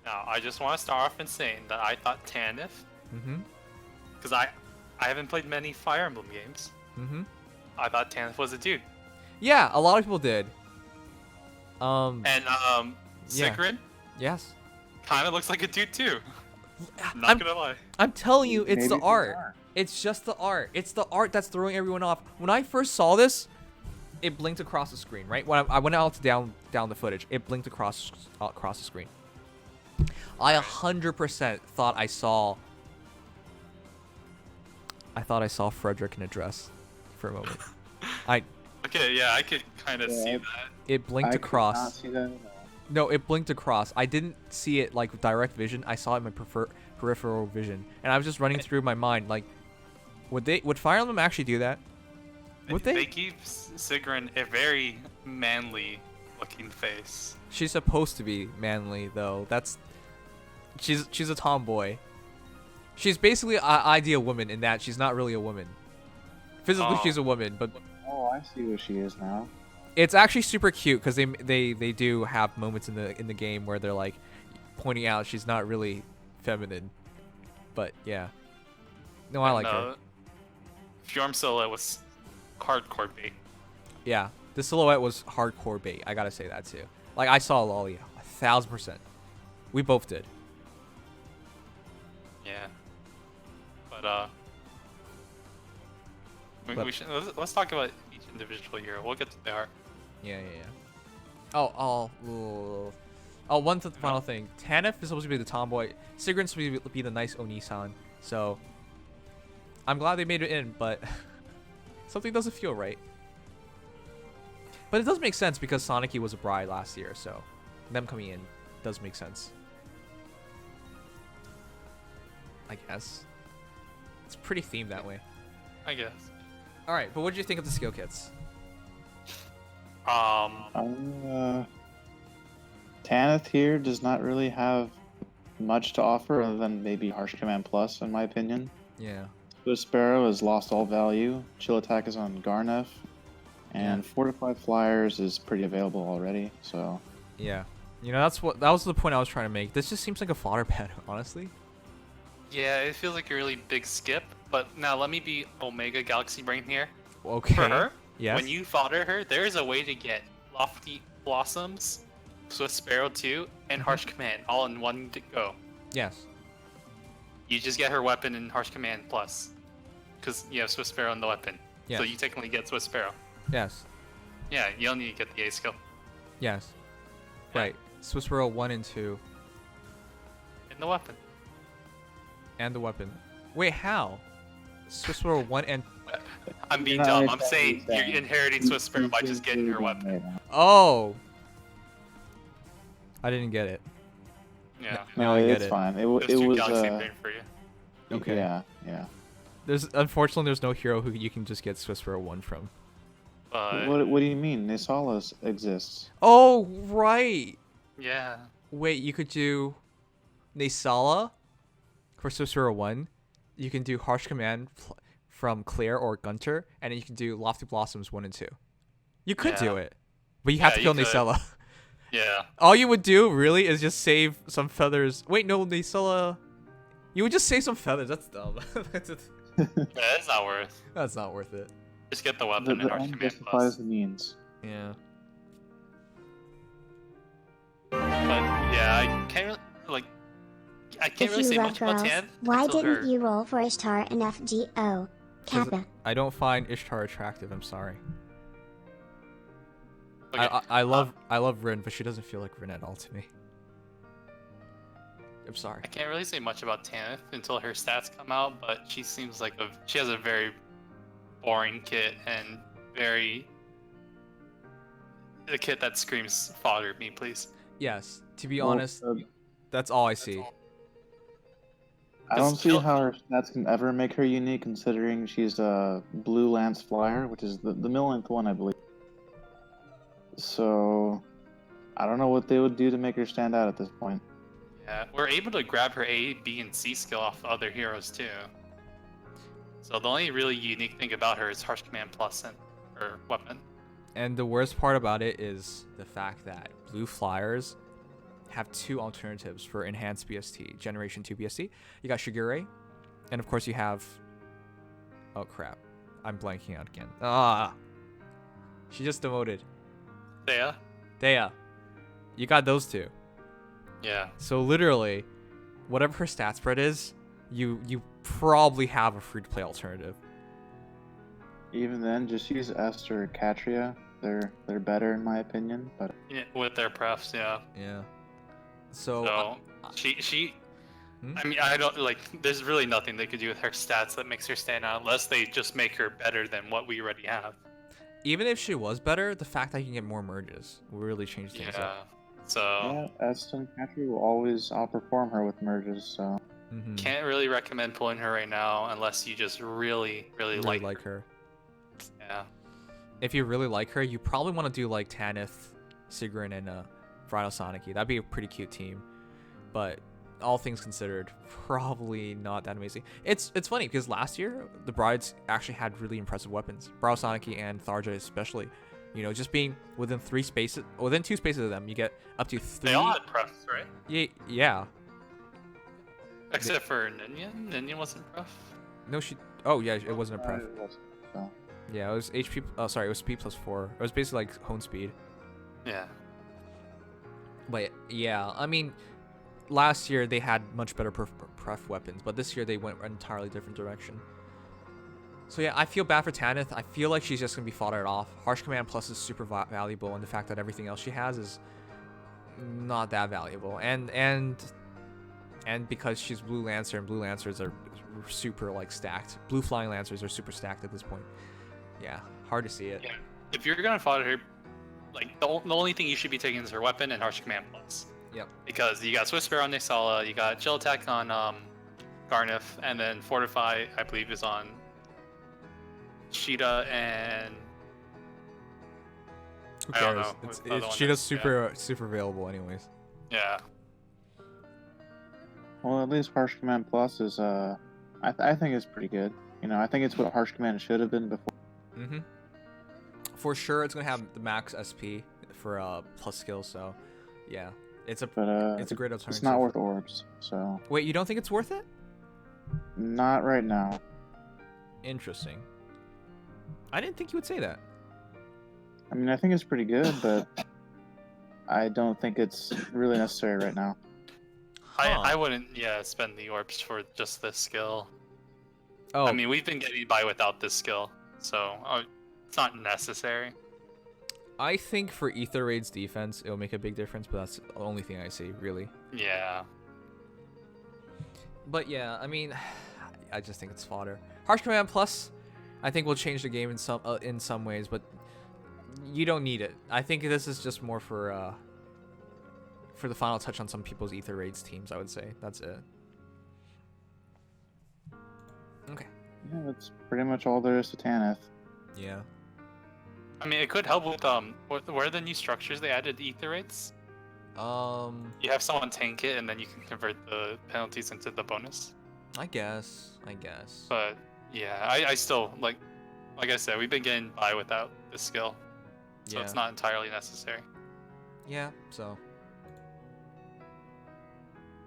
Now, I just want to start off in saying that I thought Tanith, because I haven't played many Fire Emblem games. I thought Tanith was a dude. Yeah, a lot of people did. And yeah. Sigrun Yes. kind of looks like a dude too. Not gonna lie. I'm telling you, it's Maybe the they art. are. It's just the art. It's the art that's throwing everyone off. When I first saw this, it blinked across the screen, right? When I went out to down the footage, it blinked across the screen. I 100% thought I saw Frederick in a dress for a moment. Okay, yeah, I could kind of see that. It blinked I could across. not see that at all. No, it blinked across. I didn't see it like direct vision. I saw it in my peripheral vision, and I was just running through my mind like, would Fire Emblem actually do that? Would they? They give Sigrun a very manly looking face. She's supposed to be manly though. She's a tomboy. She's basically an ideal woman in that she's not really a woman. Physically, she's a woman, but Oh, I see what she is now. it's actually super cute because they do have moments in the game where they're like pointing out she's not really feminine. But yeah, no, I like her. Fjorm silhouette was hardcore bait. Yeah, the silhouette was hardcore bait. I gotta say that too. Like I saw Lolly 1000%. We both did. Yeah. But we should, let's talk about each individual hero. We'll get to the art. Yeah. Oh, one final thing. Tanith is supposed to be the tomboy. Sigrun's supposed to be the nice Oni-san. So I'm glad they made it in, but something doesn't feel right. But it does make sense because Soniki was a bride last year, so them coming in does make sense. I guess. It's pretty themed that way. I guess. Alright, but what did you think of the skill kits? Tanith here does not really have much to offer other than maybe Harsh Command Plus, in my opinion. Yeah. Swift Sparrow has lost all value. Chill Attack is on Garnef. And Fortified Flyers is pretty available already, so... Yeah. You know, that was the point I was trying to make. This just seems like a fodder pad, honestly. Yeah, it feels like a really big skip. But now let me be Omega Galaxy Brain here. Okay. For her, yes. when you fodder her, there is a way to get Lofty Blossoms, Swift Sparrow 2, and Harsh Command all in one go. Yes. You just get her weapon and Harsh Command plus. Because you have Swift Sparrow in the weapon. Yes. So you technically get Swift Sparrow. Yes. Yeah, you don't need to get the A skill. Yes. Yeah. Right. Swift Sparrow 1 and 2. And the weapon. And the weapon. Wait, how? Swift Sparrow 1 and... I'm being dumb. I'm saying you're inheriting Swift Sparrow by just getting her weapon. Oh! I didn't get it. Yeah. Now I get it's it. fine. It There's two was Galaxy Brain for you. Okay. Yeah. Unfortunately, there's no hero who you can just get Swift Sparrow 1 from. But What do you mean? Nisala exists. Oh, right! yeah. Wait, you could do Nisala for Swift Sparrow 1. You can do Harsh Command from Claire or Gunter, and then you can do Lofty Blossoms 1 and 2. You could do it, but you have to kill Nisala. Yeah. All you would do, really, is just save some feathers. Wait, no, Nisala... You would just save some feathers. That's dumb. Yeah, it's not worth. That's not worth it. Just get the weapon and Harsh end Command justifies plus. the means. Yeah. But yeah, I can't really say much about Tanith. Why until didn't her- you roll for Ishtar and FGO? Kappa. I don't find Ishtar attractive. I'm sorry. Okay. I love Rin, but she doesn't feel like Rin at all to me. I'm sorry. I can't really say much about Tanith until her stats come out, but she seems like she has a very boring kit and a kit that screams fodder me, please. Yes. To be honest, that's all I see. I don't see how her stats can ever make her unique, considering she's a Blue Lance Flyer, which is the millionth one, I believe. So, I don't know what they would do to make her stand out at this point. Yeah, we're able to grab her A, B, and C skill off the other heroes too. So the only really unique thing about her is Harsh Command Plus and her weapon. And the worst part about it is the fact that Blue Flyers have two alternatives for enhanced BST, Generation 2 BST. You got Shigure, and of course you have... Oh crap, I'm blanking out again. She just demoted. Dea. You got those two. Yeah. So literally, whatever her stat spread is, you probably have a free-to-play alternative. Even then, just use Esther or Katria. They're better in my opinion, but Yeah, with their prefs, yeah. Yeah. So So she I mean, I don't like. There's really nothing they could do with her stats that makes her stand out, unless they just make her better than what we already have. even if she was better, the fact that you can get more merges will really change things Yeah. up. So yeah, Esther and Katria will always outperform her with merges. So can't really recommend pulling her right now unless you just really Really like her. Yeah. If you really like her, you probably want to do like Tanith, Sigrun, and Bridal Belonging. That'd be a pretty cute team. But all things considered, probably not that amazing. It's funny because last year the brides actually had really impressive weapons. Bridal Belonging and Tharja especially. You know, just being within 2 spaces of them, you get up to 3. They all had prefs, right? Yeah. Except for Ninian. Ninian wasn't pref. No, oh yeah, it wasn't a pref. so. Yeah, it was HP. Oh, sorry, it was speed +4. It was basically like hone speed. Yeah. But yeah, I mean, last year they had much better pref weapons, but this year they went an entirely different direction. So yeah, I feel bad for Tanith. I feel like she's just gonna be foddered off. Harsh Command Plus is super valuable, and the fact that everything else she has is not that valuable. And because she's Blue Lancer, and Blue Lancers are super like stacked. Blue Flying Lancers are super stacked at this point. Yeah, hard to see it. Yeah. If you're gonna fodder her, like the only thing you should be taking is her weapon and Harsh Command Plus. Yep. Because you got Swift Sparrow on Nixala, you got Chill Attack on Garnif, and then Fortify, I believe, is on Sheeta and Who I don't cares? know what the other one Sheeta's is, super available anyways. yeah. Well, at least Harsh Command Plus is I think it's pretty good. You know, I think it's what Harsh Command should have been before. Mm-hmm. For sure, it's gonna have the max SP for plus skills. So, yeah, it's a But it's a great alternative. It's not worth orbs, so Wait, you don't think it's worth it? not right now. Interesting. I didn't think you would say that. I mean, I think it's pretty good, but I don't think it's really necessary right now. I wouldn't spend the orbs for just this skill. Oh, I mean, we've been getting by without this skill, so it's not necessary. I think for Ether Raid's defense, it'll make a big difference, but that's the only thing I see, really. Yeah. But yeah, I mean, I just think it's fodder. Harsh Command Plus, I think will change the game in some ways, but you don't need it. I think this is just more for the final touch on some people's Ether Raids teams, I would say. That's it. Okay. Yeah, that's pretty much all there is to Tanith. Yeah. I mean, it could help with where are the new structures they added ether rates? You have someone tank it, and then you can convert the penalties into the bonus. I guess. But yeah, I still like I said, we've been getting by without this skill, so Yeah. it's not entirely necessary. Yeah, so.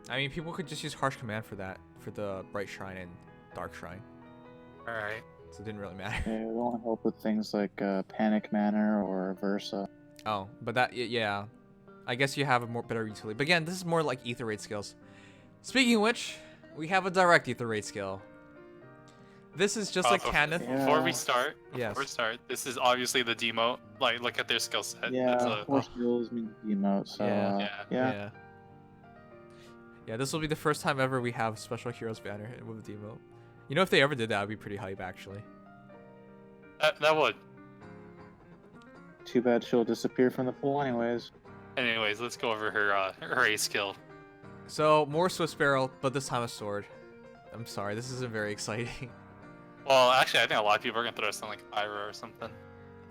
I mean, people could just use Harsh Command for that, for the Bright Shrine and Dark Shrine. All right. So it didn't really matter. Yeah, it won't help with things like Panic Manor or Versa. Oh, but that, yeah. I guess you have a better utility. But again, this is more like Ether Raid skills. Speaking of which, we have a direct Ether Raid skill. This is just like Tanith. Before we start, Yes. this is obviously the demote. Like, look at their skill set. Yeah, 4 skills mean emote, so yeah. Yeah, this will be the first time ever we have Special Heroes banner with a demo. You know, if they ever did that, would be pretty hype, actually. That would. Too bad she'll disappear from the pool anyways. Anyways, let's go over her A skill. So, more Swift Sparrow, but this time a sword. I'm sorry, this isn't very exciting. Well, actually, I think a lot of people are gonna throw something like Ira or something.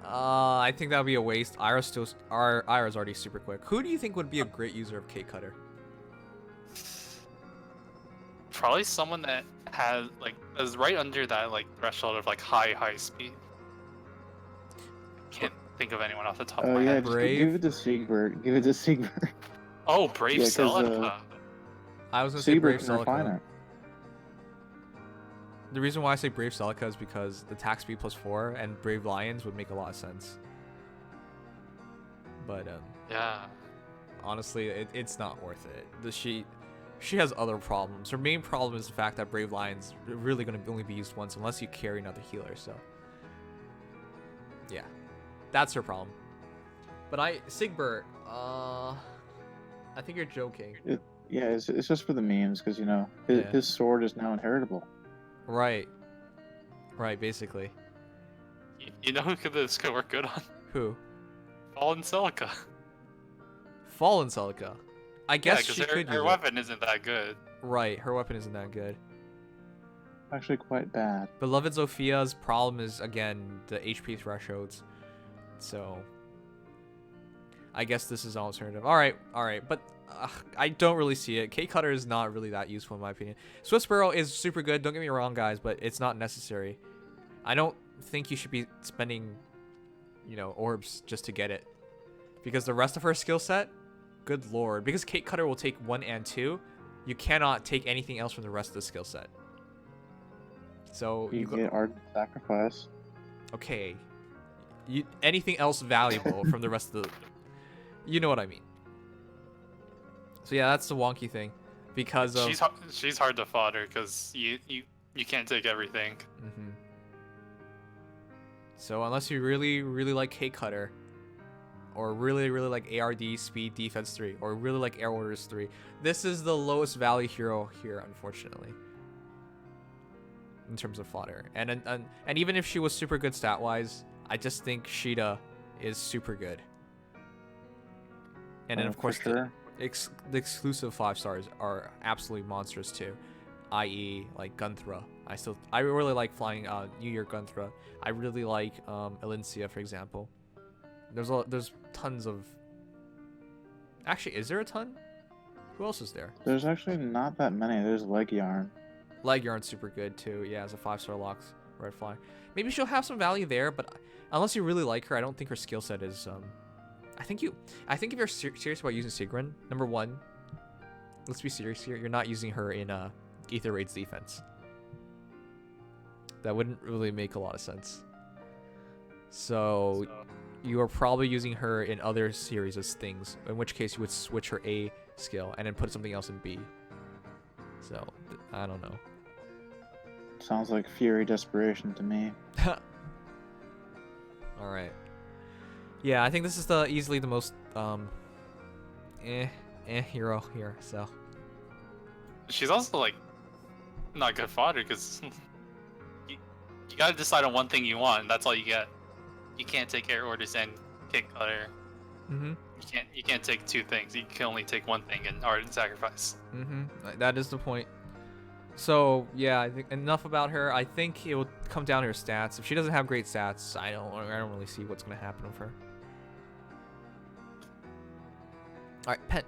I think that would be a waste. Ira's already super quick. Who do you think would be a great user of Cake Cutter? Probably someone that has is right under that threshold of high speed. Can't think of anyone off the top of my Yeah, head. just give it to Siegbert. Give it to Siegbert. Oh, Brave Yeah, 'cause, Celica. I was gonna say Sigrun Brave can refine Celica. it. The reason why I say Brave Celica is because the attack speed +4 and Brave Lions would make a lot of sense. But Yeah. honestly, it's not worth it. She has other problems. Her main problem is the fact that Brave Lions are really going to only be used once unless you carry another healer. So yeah, that's her problem. But Sigbert, I think you're joking. Yeah, it's just for the memes, because, you know, his sword is now inheritable. Right, basically. You know who this could work good on? Who? Fallen Celica. Fallen Celica. I guess she her, could use her it. weapon isn't that good. Right, her weapon isn't that good. Actually, quite bad. Beloved Zophia's problem is, again, the HP thresholds. So I guess this is an alternative. All right, but I don't really see it. Cake Cutter is not really that useful in my opinion. Swift Sparrow is super good. Don't get me wrong, guys, but it's not necessary. I don't think you should be spending, you know, orbs just to get it, because the rest of her skill set, good lord, because Cake Cutter will take 1 and 2, you cannot take anything else from the rest of the skill set. So You get Ardent Sacrifice. okay, anything else valuable from the rest of the, you know what I mean. So yeah, that's the wonky thing, because of she's hard to fodder because you can't take everything. Mm-hmm. So unless you really like Cake Cutter, or really like ARD, Speed, Defense 3, or really like Air Orders 3, this is the lowest value hero here, unfortunately, in terms of fodder. And even if she was super good stat wise, I just think Sheeta is super good. And then of course sure. the exclusive 5-stars are absolutely monstrous too, i.e. like Gunthra. I really like flying New Year Gunthra. I really like Elincia, for example. There's tons of, actually, is there a ton? Who else is there? There's actually not that many. There's Leg Yarn. Leg Yarn's super good too. Yeah, as a 5-star locks red fly. Maybe she'll have some value there, but unless you really like her, I don't think her skill set is I think if you're serious about using Sigrun, number one, let's be serious here, you're not using her in Aether Raid's defense. That wouldn't really make a lot of sense. So you are probably using her in other series as things, in which case you would switch her A skill and then put something else in B. So I don't know. Sounds like Fury Desperation to me. All right. Yeah, I think this is easily the most hero here. So She's also like not good fodder because you gotta decide on one thing you want, and that's all you get. You can't take Air Orders and Cake Cutter. mm-hmm. You can't take two things. You can only take one thing, and Ardent Sacrifice. Mm-hmm. That is the point. So yeah, I think enough about her. I think it will come down to her stats. If she doesn't have great stats, I don't really see what's gonna happen with her. All right, Pent.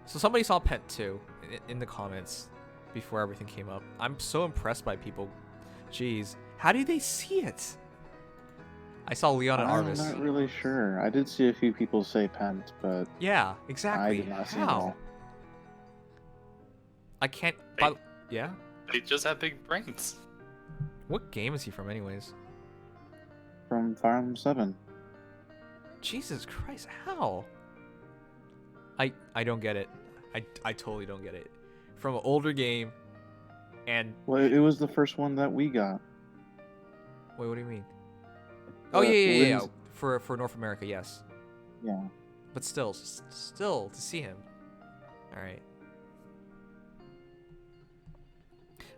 So somebody saw Pent too in the comments before everything came up. I'm so impressed by people. Jeez, how did they see it? I saw Leon and Arvis. I'm not really sure. I did see a few people say Pent, but yeah, exactly. I did not see it all. I can't. Yeah. They just have big brains. What game is he from, anyways? From Fire Emblem 7. Jesus Christ, how? I don't get it. I totally don't get it. From an older game, and Well, it was the first one that we got. wait, what do you mean? Oh yeah. For North America, yes. Yeah. But still to see him.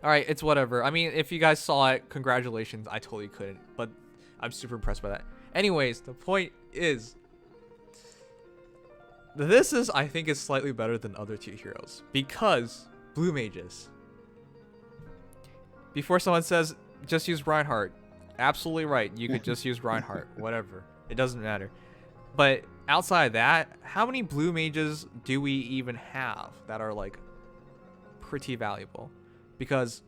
All right, it's whatever. I mean, if you guys saw it, congratulations. I totally couldn't, but I'm super impressed by that. Anyways, the point is, I think, is slightly better than other two heroes because blue mages. Before someone says just use Reinhardt, absolutely right. You could just use Reinhardt, whatever. It doesn't matter. But outside of that, how many blue mages do we even have that are like pretty valuable? Because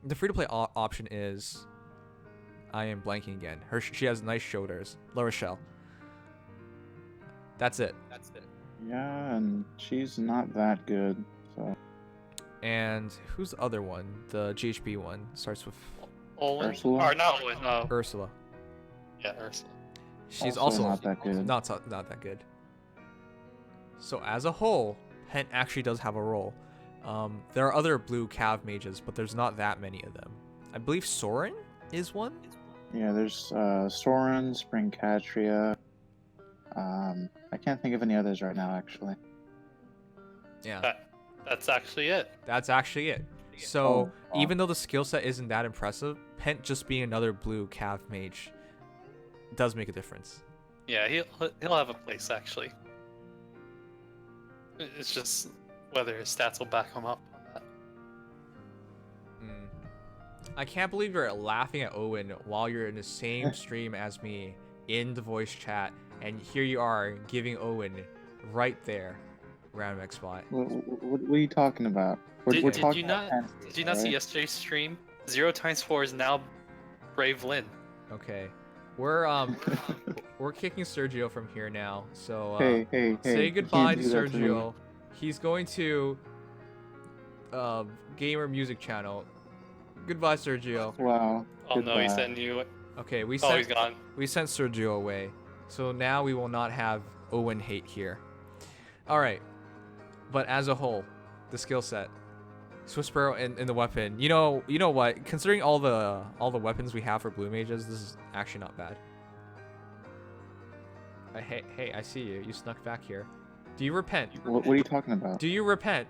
the free-to-play option is, I am blanking again. She has nice shoulders. La Rochelle. That's it. Yeah, and she's not that good. So And who's the other one? The GHB one starts with Owen? Ursula? Or not Owen, no. Ursula. Yeah, Ursula. She's Also also not that good. Not that good. So as a whole, Pent actually does have a role. There are other blue cav mages, but there's not that many of them. I believe Soren is one. Yeah, there's Soren, Spring Catria. I can't think of any others right now, actually. Yeah, That's actually it. that's actually it. So wow. even though the skill set isn't that impressive, Pent just being another blue cav mage does make a difference. Yeah, he'll have a place actually. It's just whether his stats will back him up on that. I can't believe you're laughing at Owen while you're in the same stream as me in the voice chat, and here you are giving Owen right there RandMex spot. What are you talking about? We're Did talking you about not? Pent, Did you not see right? yesterday's stream? 0 times 4 is now Brave Lynn. Okay, we're we're kicking Sergio from here now. So Hey, say you goodbye can't to do that to me. Sergio. He's going to gamer music channel. Goodbye, Sergio. Wow. Oh no, he goodbye. sent you. Okay, we Oh, he's sent gone. we sent Sergio away. So now we will not have Owen hate here. All right, but as a whole, the skill set, Swift Sparrow and the weapon. You know what? Considering all the weapons we have for blue mages, this is actually not bad. Hey, I see you. You snuck back here. Do you repent? What are you talking about? Do you repent?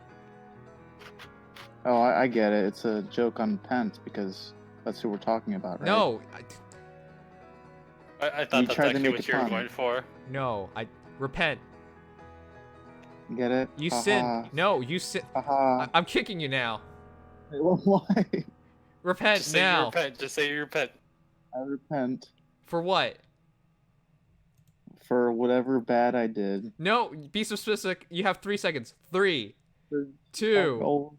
Oh, I get it. It's a joke on Pent because that's who we're talking about, right? No, I thought You that's tried to actually make what it you were fun. going for. no, I repent. Get it? You Haha. sin. No, you sin. Haha. I'm kicking you now. Why? Repent Just say you now. repent. Just say you repent. I repent For what? for whatever bad I did. No, be specific. You have 3 seconds. 3, For- 2. Oh,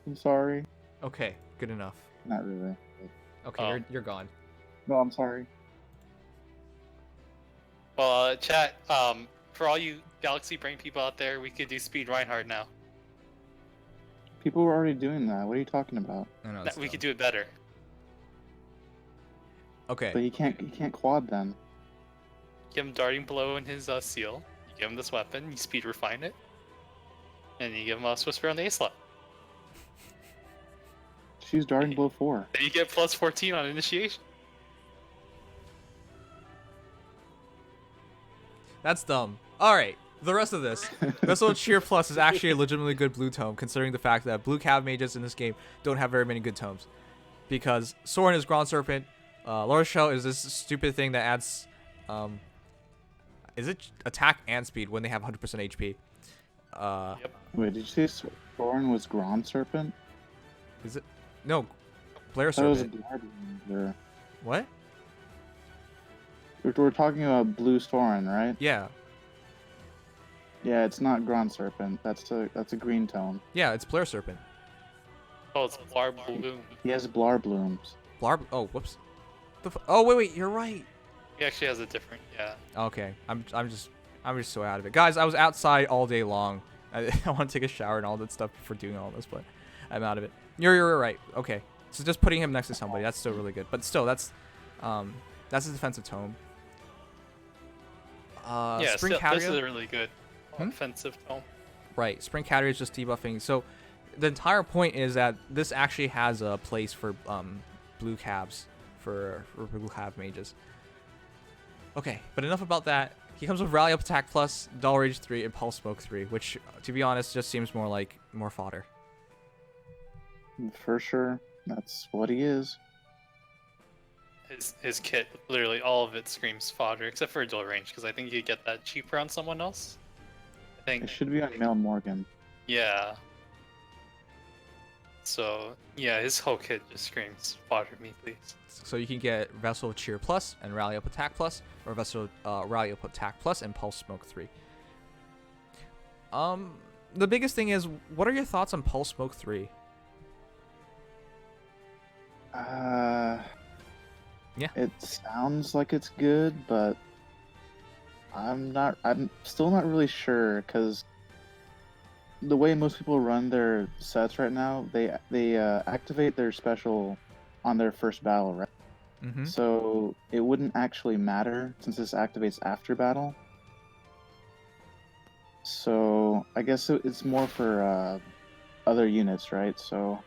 I'm sorry. Okay, good enough. Not really. Okay, you're gone. No, I'm sorry. Well, chat. For all you Galaxy Brain people out there, we could do Speed Reinhardt now. People were already doing that. What are you talking about? I know. We could do it better. Okay. But you can't quad them. Give him Darting Blow in his seal. You give him this weapon. You speed refine it, and you give him a Swift Sparrow on the A slot. She's darting blow 4. Then you get plus 14 on initiation. That's dumb. All right. The rest of this. Vessel of Cheer Plus is actually a legitimately good blue tome, considering the fact that blue cav mages in this game don't have very many good tomes. Because Soren is Ground Serpent. Laura Shell is this stupid thing that adds, is it attack and speed when they have 100% HP? Yep. Wait, did you say Soren was Grand Serpent? Is it? No, Blair That was a Serpent. Blood. What? We're talking about Blue Soren, right? Yeah. Yeah, it's not Grand Serpent. That's a green tone. Yeah, it's Blair Serpent. Oh, it's Blar Bloom. He has Blar blooms. Blarb. Oh, whoops. Oh, wait, you're right. He actually has a different, yeah. Okay, I'm just so out of it, guys. I was outside all day long. I want to take a shower and all that stuff before doing all this, but I'm out of it. You're right. Okay, so just putting him next to somebody, that's still really good. But still, that's a defensive tome. Yeah, Spring still, this is Caria, a really good offensive tome. right? Spring Caria is just debuffing. So the entire point is that this actually has a place for blue cabs for blue cab mages. Okay, but enough about that. He comes with Rally Up Attack Plus, Dull Rage 3, and Pulse Smoke 3, which, to be honest, just seems more like more fodder. For sure. That's what he is. His kit, literally all of it screams fodder, except for dual range, because I think you get that cheaper on someone else. I think, It should be on Mel Morgan. yeah. So, yeah, his whole kit just screams fodder me, please. So you can get Vessel of Cheer Plus and Rally Up Attack Plus, or Vessel Rally Up Attack Plus and Pulse Smoke 3. The biggest thing is, what are your thoughts on Pulse Smoke 3? Yeah. It sounds like it's good, but I'm still not really sure because the way most people run their sets right now, they activate their special on their first battle, right? Mm-hmm. So it wouldn't actually matter since this activates after battle. So I guess it's more for other units, right? So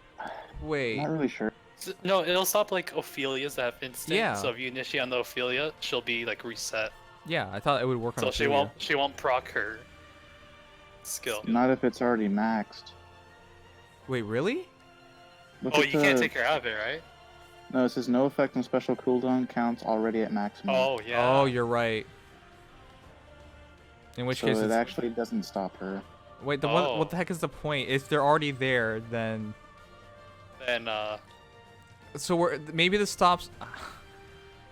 Wait. not really sure. No, it'll stop like Ophelia's that have instant. Yeah. So if you initiate on the Ophelia, she'll be like reset. Yeah, I thought it would work on. So Ophelia. she won't proc her skill. Not if it's already maxed. Wait, really? Look Oh, at you can't the- take her out of it, right? No, it says no effect on special cooldown counts already at maximum. Oh yeah. Oh, you're right. In which so case, it it's... actually doesn't stop her. wait. Oh. What the heck is the point? If they're already there, then Then so maybe this stops.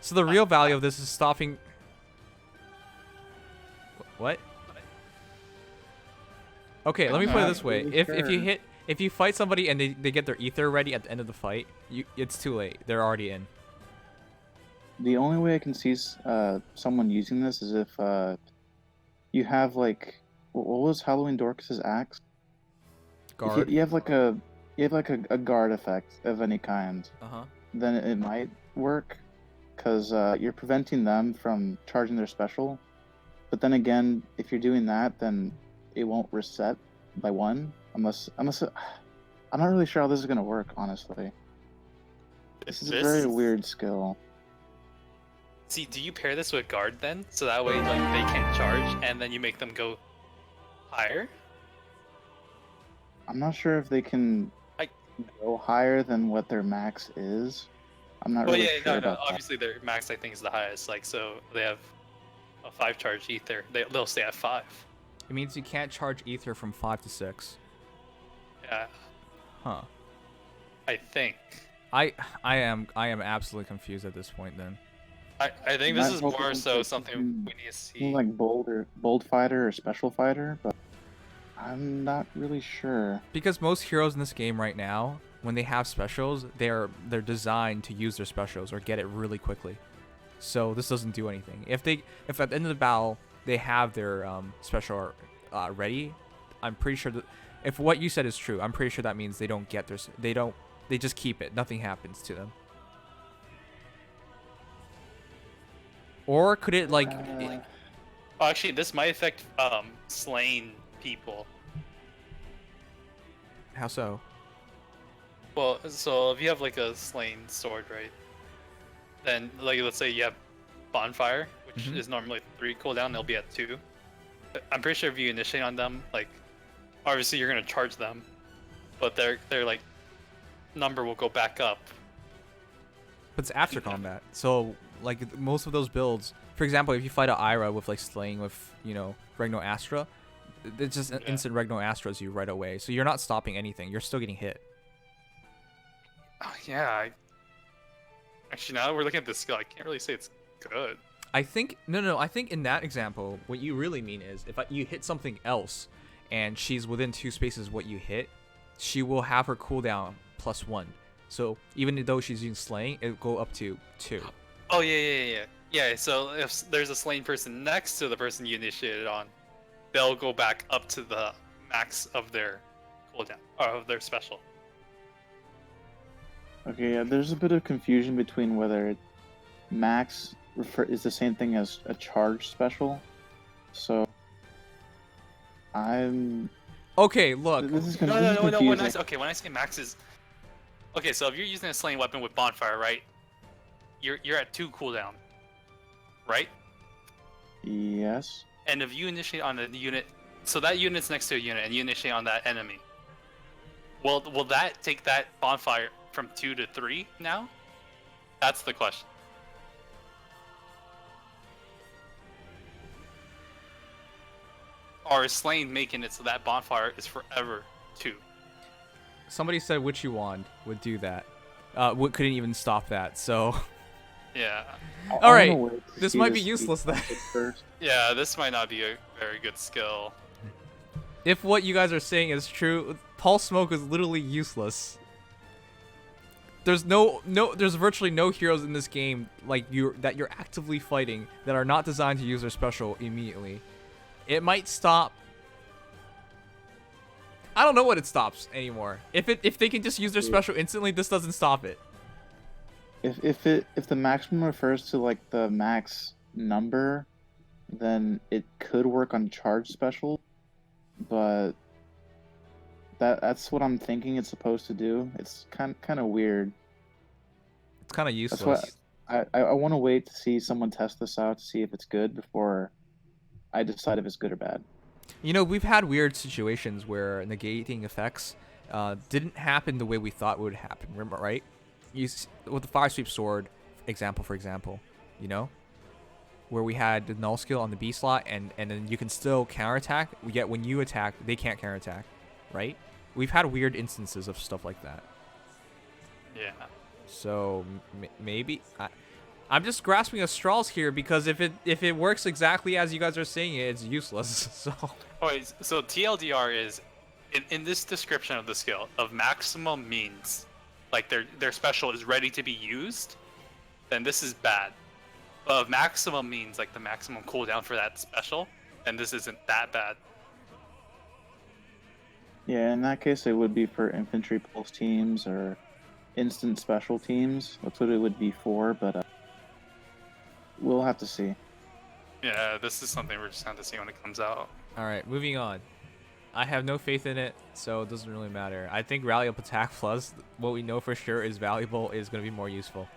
So the real value of this is stopping. What? Okay, let me put it this way: really if you fight somebody and they get their ether ready at the end of the fight, it's too late. They're already in. The only way I can see someone using this is if you have like what was Halloween Dorcas's axe? Guard. You have like a guard effect of any kind. Uh-huh. Then it might work because you're preventing them from charging their special. But then again, if you're doing that, then it won't reset by one unless I'm not really sure how this is gonna work, honestly. This is a very weird skill. See, do you pair this with guard then? So that way like they can't charge and then you make them go higher? I'm not sure if they can go higher than what their max is. I'm not really sure no. about Obviously their max I think is the highest. Like so they have a 5 charge ether. They'll stay at 5. It means you can't charge ether from 5 to 6. Yeah, Huh. I think. I am absolutely confused at this point. Then. I think this is more so something we need to see. like bold fighter or special fighter, but I'm not really sure. Because most heroes in this game right now, when they have specials, they're designed to use their specials or get it really quickly. So this doesn't do anything. If at the end of the battle they have their special ready, I'm pretty sure that if what you said is true, I'm pretty sure that means they don't get they just keep it. Nothing happens to them. Or could it like? Oh, actually, this might affect slain people. How so? Well, so if you have like a slain sword, right? Then like let's say you have bonfire, which is normally 3 cooldown, they'll be at 2. I'm pretty sure if you initiate on them, like obviously you're gonna charge them, but their like number will go back up. But it's after combat, so like most of those builds, for example, if you fight an Ira with like slaying with Regno Astra, it's just an instant Regno Astras you right away. So you're not stopping anything. You're still getting hit. Oh, yeah. Actually, now that we're looking at this skill, I can't really say it's good. I think no. I think in that example, what you really mean is if you hit something else, and she's within 2 spaces what you hit, she will have her cooldown +1. So even though she's using slaying, it'll go up to 2. Oh yeah. So if there's a slain person next to the person you initiated on, they'll go back up to the max of their cooldown or of their special. Okay, yeah, there's a bit of confusion between whether max is the same thing as a charge special. So I'm Okay, look. This is No. confusing. When I say max is, okay. So if you're using a slain weapon with bonfire, right? You're at 2 cooldown, right? Yes. And if you initiate on a unit, so that unit's next to a unit, and you initiate on that enemy, will that take that bonfire from 2 to 3 now? That's the question. Or is Slain making it so that bonfire is forever 2? Somebody said Witchy Wand would do that. Couldn't even stop that. So. Yeah. All right. This might be useless then. Yeah, this might not be a very good skill. If what you guys are saying is true, Pulse Smoke is literally useless. there's virtually no heroes in this game like that you're actively fighting that are not designed to use their special immediately. It might stop. I don't know what it stops anymore. If they can just use their special instantly, this doesn't stop it. If the maximum refers to like the max number, then it could work on charge special, but that's what I'm thinking it's supposed to do. It's kind of weird. It's kind of useless. That's why I want to wait to see someone test this out to see if it's good before I decide if it's good or bad. You know, we've had weird situations where negating effects didn't happen the way we thought would happen. Remember, right? With the fire sweep sword example, for example, you know, where we had the null skill on the B slot, and then you can still counterattack. Yet when you attack, they can't counterattack, right? We've had weird instances of stuff like that. Yeah. So maybe I'm just grasping at straws here, because if it works exactly as you guys are saying it's useless. So. Okay, so TLDR is in this description of the skill of maximum means like their special is ready to be used, then this is bad. But if maximum means like the maximum cooldown for that special, then this isn't that bad. Yeah, in that case, it would be for infantry pulse teams or instant special teams. That's what it would be for, but we'll have to see. Yeah, this is something we're just going to see when it comes out. All right, moving on. I have no faith in it, so it doesn't really matter. I think Rally Up Attack Plus, what we know for sure is valuable, is going to be more useful.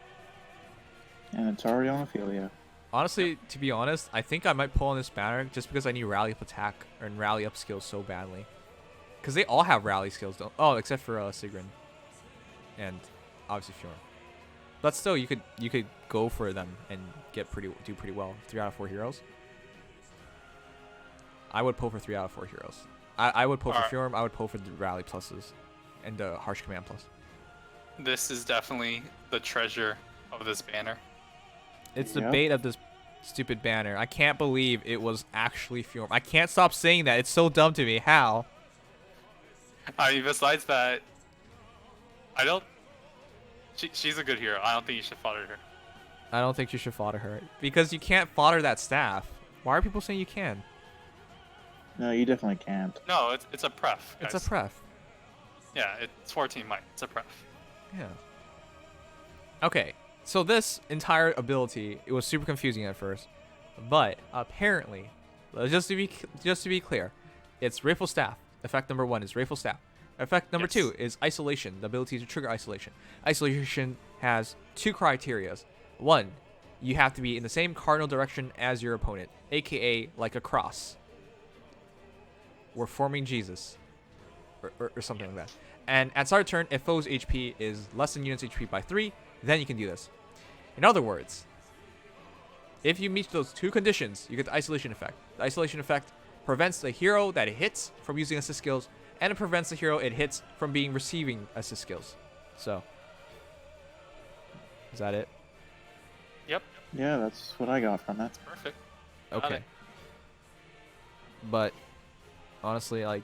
And it's already on Ophelia. Honestly, to be honest, I think I might pull on this banner just because I need Rally Up Attack and Rally Up skills so badly. Because they all have rally skills, don't? Oh, except for Sigrun. And obviously Fjorm. But still, you could go for them and do pretty well. 3 out of 4 heroes. I would pull for 3 out of 4 heroes. I would pull for Fjorm. I would pull for the rally pluses and the harsh command plus. This is definitely the treasure of this banner. It's the bait of this stupid banner. I can't believe it was actually Fjorm. I can't stop saying that. It's so dumb to me. How? I mean, besides that, I don't. She's a good hero. I don't think you should fodder her. I don't think you should fodder her because you can't fodder that staff. Why are people saying you can? No, you definitely can't. No, it's a pref. Guys. It's a pref. Yeah, it's 14 might. It's a pref. Yeah. Okay, so this entire ability, it was super confusing at first, but apparently, just to be clear, it's Rayful Staff. Effect number 1 is Rayful Staff. Effect number 2 is Isolation, the ability to trigger Isolation. Isolation has 2 criterias. 1, you have to be in the same cardinal direction as your opponent, aka like a cross. We're forming Jesus, or something like that. And at start of turn, if foe's HP is less than unit's HP by 3, then you can do this. In other words, if you meet those 2 conditions, you get the Isolation effect. The Isolation effect prevents the hero that it hits from using assist skills, and it prevents the hero it hits from receiving assist skills. So, is that it? Yep. Yeah, that's what I got from it. That's perfect. Okay. But honestly, like,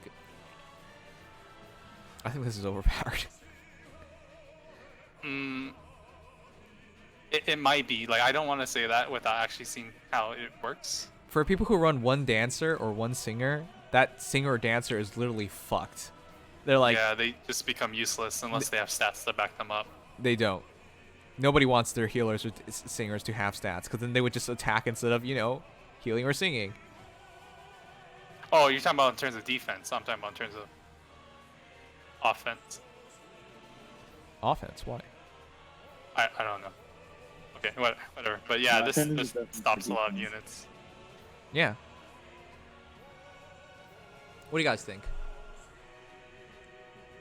I think this is overpowered. It might be. Like, I don't want to say that without actually seeing how it works. For people who run one dancer or one singer, that singer or dancer is literally fucked. They're like, yeah, they just become useless unless they have stats to back them up. They don't. Nobody wants their healers or singers to have stats, because then they would just attack instead of, healing or singing. Oh, you're talking about in terms of defense. I'm talking about in terms of offense. Offense? Why? I don't know. Okay, whatever. But yeah, this stops a lot of units. Yeah. What do you guys think?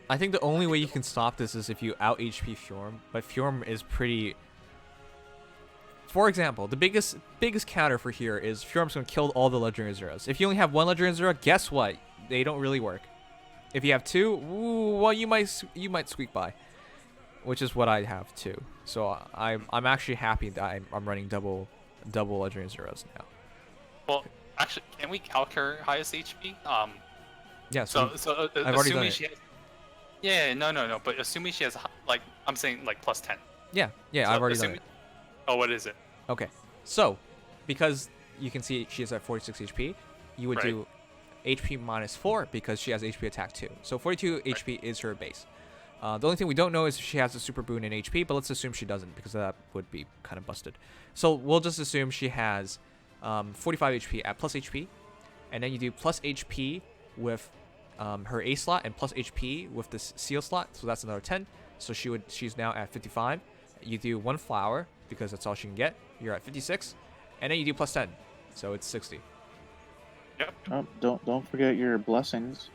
I think the only way you can stop this is if you out HP Fjorm, but Fjorm is pretty... For example, the biggest counter for here is Fjorm's going to kill all the Legendary Zeros. If you only have 1 Legendary Zero, guess what? They don't really work. If you have 2, well, you might squeak by, which is what I have too. So I'm actually happy that I'm running double Legendary Zeros now. Well, actually, can we calc her highest HP? Yeah. So I've already done assuming it. she has... Yeah, no. But assuming she has like I'm saying like plus 10. Yeah, So I've already done assuming- it. Oh, what is it? Okay, so because you can see she is at 46 HP, you would Right. do HP minus 4 because she has HP attack 2. So 42 HP is her base. The only thing we don't know is if she has a super boon in HP, but let's assume she doesn't because that would be kind of busted. So we'll just assume she has 45 HP at plus HP, and then you do plus HP with her A slot and plus HP with this seal slot, so that's another 10. So she's now at 55. You do 1 flower because that's all she can get. You're at 56, and then you do plus 10, so it's 60. Yep. Oh, don't forget your blessings.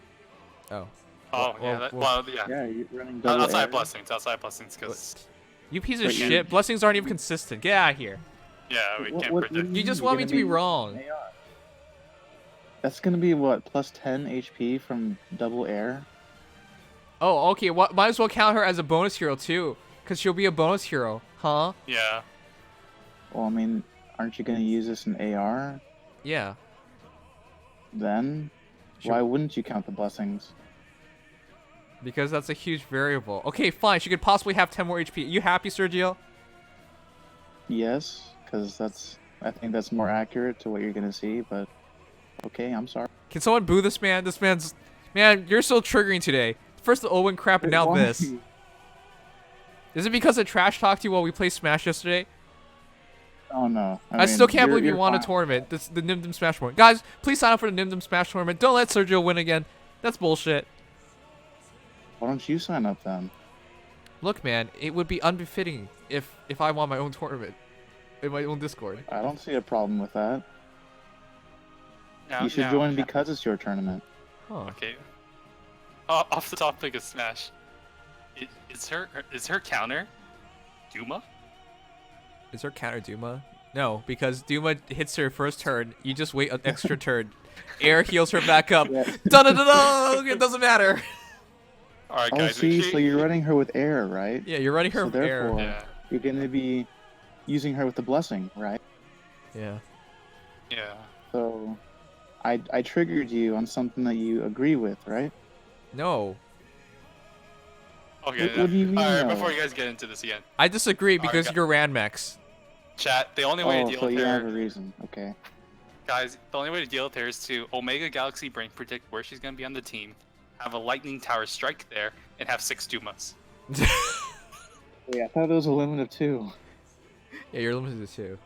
Oh, Oh, Well, yeah. well- Yeah. Yeah, you're running double Outside air. blessings, because you piece of But you- shit! Blessings aren't even consistent. Get out of here. yeah, we What- can't what- predict. what You just You're want me gonna to be be wrong. AR. That's gonna be what, plus 10 HP from double air? Oh, okay. Might as well count her as a bonus hero too, because she'll be a bonus hero, huh? Yeah. Well, I mean, aren't you gonna use this in AR? Yeah. Then Sure. why wouldn't you count the blessings? Because that's a huge variable. Okay, fine. She could possibly have 10 more HP. You happy, Sergio? Yes, because I think that's more accurate to what you're gonna see. But okay, I'm sorry. Can someone boo this man? Man, you're so triggering today. First the Owen crap, and now Why? this. Is it because I trash talked you while we played Smash yesterday? Oh no. I mean, still can't believe you you're won a fine. tournament. This the Nimdom Smash tournament. Guys, please sign up for the Nimdom Smash tournament. Don't let Sergio win again. That's bullshit. Why don't you sign up then? Look, man, it would be unbefitting if I won my own tournament in my own Discord. I don't see a problem with that. Now, You should now- join because it's your tournament. Huh. Okay. Off the topic of Smash, is her counter Duma? Is her counter Duma? No, because Duma hits her first turn. You just wait an extra turn. Air heals her back up. Yeah. Da da da da. It doesn't matter. All right, Oh, guys. see, so you're running her with air, right? Yeah, you're running her So with air. therefore- Yeah. You're gonna be using her with the blessing, right? Yeah. Yeah. So, I triggered you on something that you agree with, right? No, Okay. What do you mean, All right. though? Before you guys get into this again, I disagree Alright, because got- you're RandMex. chat. The only way to Oh, deal so with you have a her, reason. Okay. guys. The only way to deal with her is to Omega Galaxy Brain predict where she's gonna be on the team, have a Lightning Tower strike there, and have 6 Dumas. Wait, I thought it was a limit of 2. Yeah, you're limited to 2.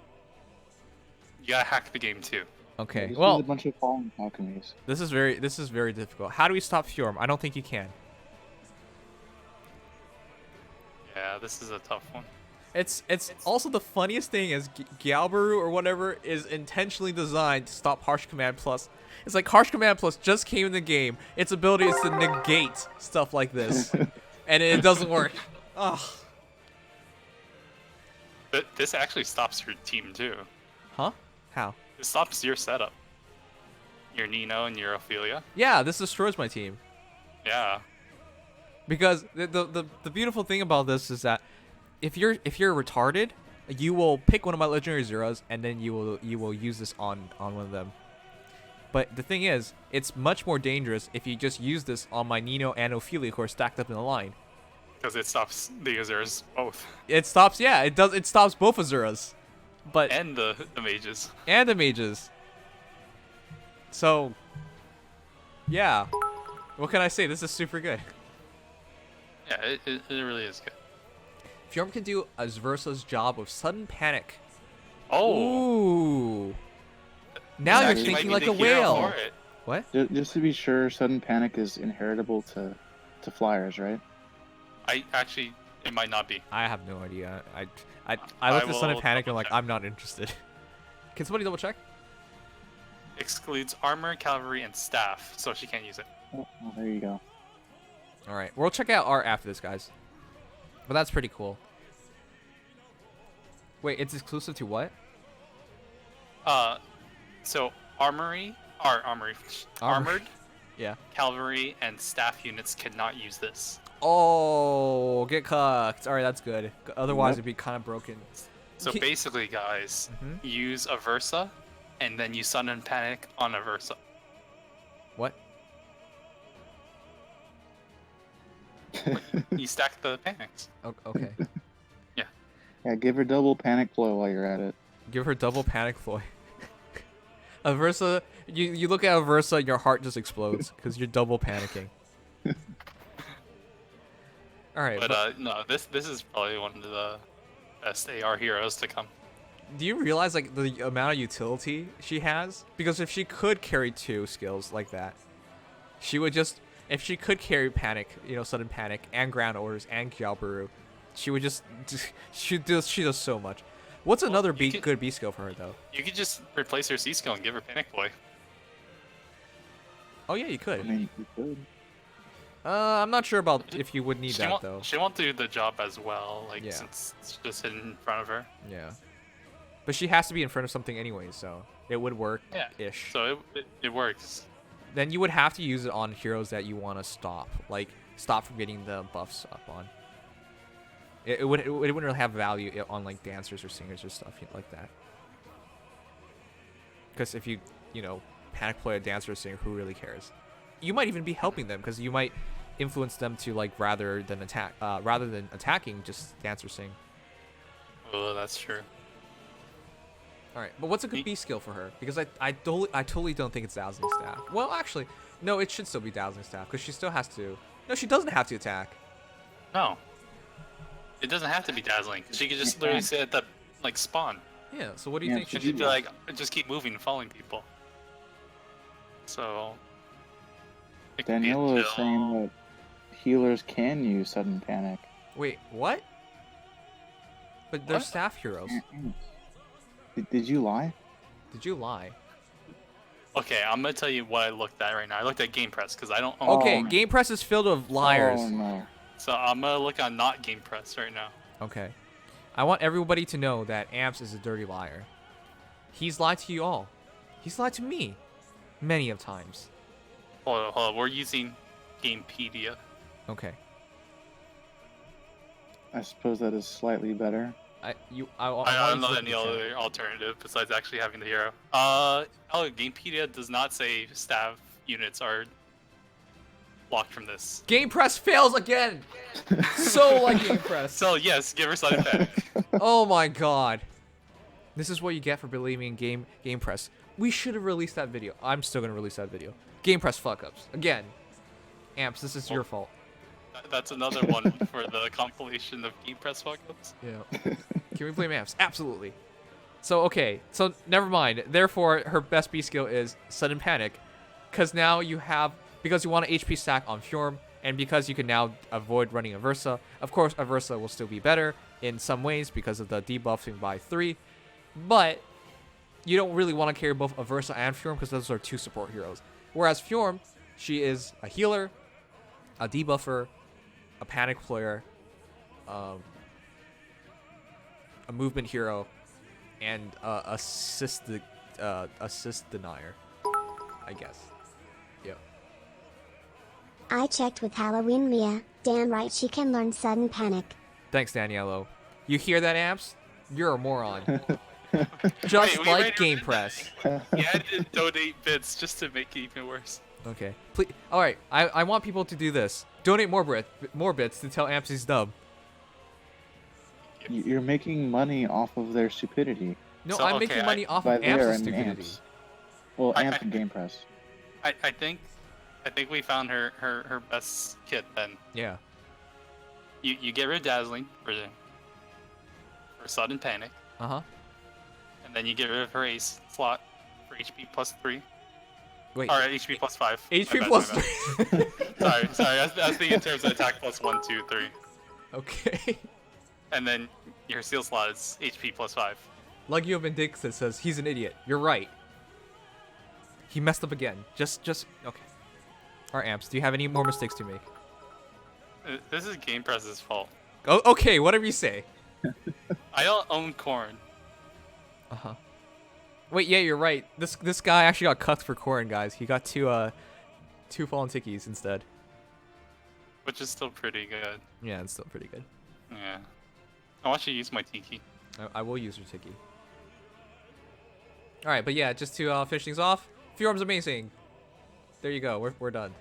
You gotta hack the game too. Okay. This Well, is a bunch of fallen alchemies. this is very difficult. How do we stop Fjorm? I don't think you can. Yeah, this is a tough one. It's also the funniest thing is Galbaru or whatever is intentionally designed to stop Harsh Command Plus. It's like Harsh Command Plus just came in the game. Its ability is to negate stuff like this, and it doesn't work. Ugh. But this actually stops your team too. Huh? How? It stops your setup. Your Nino and your Ophelia. Yeah, this destroys my team. Yeah. Because the beautiful thing about this is that if you're retarded, you will pick one of my legendary zeros and then you will use this on one of them. But the thing is, it's much more dangerous if you just use this on my Nino and Ophelia who are stacked up in a line. Because it stops the users both. It stops, yeah, it stops both Azuras, but And the mages. and the mages. So, yeah, what can I say? This is super good. Yeah, it really is good. Fjorm can do Versa's job of sudden panic. Oh! Ooh. Now this you're actually might thinking be like the a hero whale. for it. What? Just to be sure, sudden panic is inheritable to flyers, right? It might not be. I have no idea. I looked at Sudden will Panic and I'm like, double-check. I'm not interested. Can somebody double check? Excludes armor, cavalry, and staff, so she can't use it. Oh, well, there you go. All right, we'll check out art after this, guys. But that's pretty cool. Wait, it's exclusive to what? So armored, Yeah. cavalry, and staff units cannot use this. Oh, get cucked. All right, that's good. Otherwise, Yep. it'd be kind of broken. So Ki- basically, guys, Mhm. use a Versa, and then you Sudden Panic on a Versa. What? You stack the panics. Okay. Yeah, give her double panic flow while you're at it. Give her double panic floy. Aversa, you look at Aversa and your heart just explodes because you're double panicking. All right. But no, this is probably one of the best AR heroes to come. Do you realize like the amount of utility she has? Because if she could carry 2 skills like that, she would just, if she could carry panic, sudden panic and ground orders and Gyalbaru, she would just she does so much. What's another good B skill for her though? You could just replace her C skill and give her panic boy. Oh yeah, you could. I mean, you could. I'm not sure about if you would need that though. She won't do the job as well, Yeah. since it's just hidden in front of her. Yeah. But she has to be in front of something anyway, so it would work ish. So it works. Then you would have to use it on heroes that you want to stop, like stop from getting the buffs up on. It wouldn't really have value on like dancers or singers or stuff like that. Because if you panic play a dancer or singer, who really cares? You might even be helping them because you might influence them to like rather than attacking, just dance or sing. Oh, that's true. All right, but what's a good B skill for her? Because I totally don't think it's dazzling staff. Well, actually, no, it should still be dazzling staff because she still has to. No, she doesn't have to attack. No. It doesn't have to be dazzling. She could just literally sit at the spawn. Yeah. So what do you think? And she'd be like, just keep moving and following people. So. Daniela is saying that healers can use sudden panic. Wait, what? But they're staff heroes. Did you lie? Did you lie? Okay, I'm gonna tell you what I looked at right now. I looked at Game Press because I don't own. Okay, Game Press is filled with liars. Oh no. So I'm gonna look on not Game Press right now. Okay. I want everybody to know that Ampz is a dirty liar. He's lied to you all. He's lied to me. Many of times. Hold on. We're using Gamepedia. Okay. I suppose that is slightly better. I don't know any other alternative besides actually having the hero. Gamepedia does not say staff units are blocked from this. Game Press fails again! So like Game Press. So yes, give her sudden panic. Oh my god. This is what you get for believing in Game Press. We should have released that video. I'm still gonna release that video. Game Press fuck-ups. Again. Ampz, this is your fault. That's another one for the compilation of Game Press fuck-ups. Yeah. Can we blame Ampz? Absolutely. So, okay. So, never mind. Therefore, her best B skill is Sudden Panic. Because now you have... Because you want an HP stack on Fjorm, and because you can now avoid running Aversa. Of course, Aversa will still be better in some ways because of the debuffing by 3. But you don't really want to carry both Aversa and Fjorm because those are 2 support heroes. Whereas Fjorm, she is a healer, a debuffer, a panic player, a movement hero, and assist denier, I guess. Yep. I checked with Halloween Leah. Damn right she can learn sudden panic. Thanks, Daniello. You hear that, Ampz? You're a moron. Just like Game Press. You had to donate bits just to make it even worse. Okay. Please. All right. I want people to do this. Donate more bits to tell Ampz he's dumb. You're making money off of their stupidity. No, So, I'm okay, making money off By of there, Ampz's I mean stupidity. Ampz. Well, Ampz and Game Press. I think we found her best kit then. Yeah. You get rid of dazzling for sudden panic, Uh-huh. and then you get rid of her ace slot for HP plus 3. Wait. Or HP plus 5. HP My plus bad. 3. Sorry. I was thinking in terms of attack plus 1, 2, 3. Okay. And then your seal slot is HP plus 5. Legio Vindicta says he's an idiot. You're right. He messed up again. Just okay. Alright, Ampz, do you have any more mistakes to make? This is Game Press's fault. Oh, okay, whatever you say. I don't own corn. Uh-huh. Wait, yeah, you're right. This guy actually got cucked for corn, guys. He got two fallen tickies instead. Which is still pretty good. Yeah, it's still pretty good. Yeah. I want you to use my tiki. I will use your tiki. Alright, but yeah, just to finish things off, Fjorm's amazing. There you go, we're done.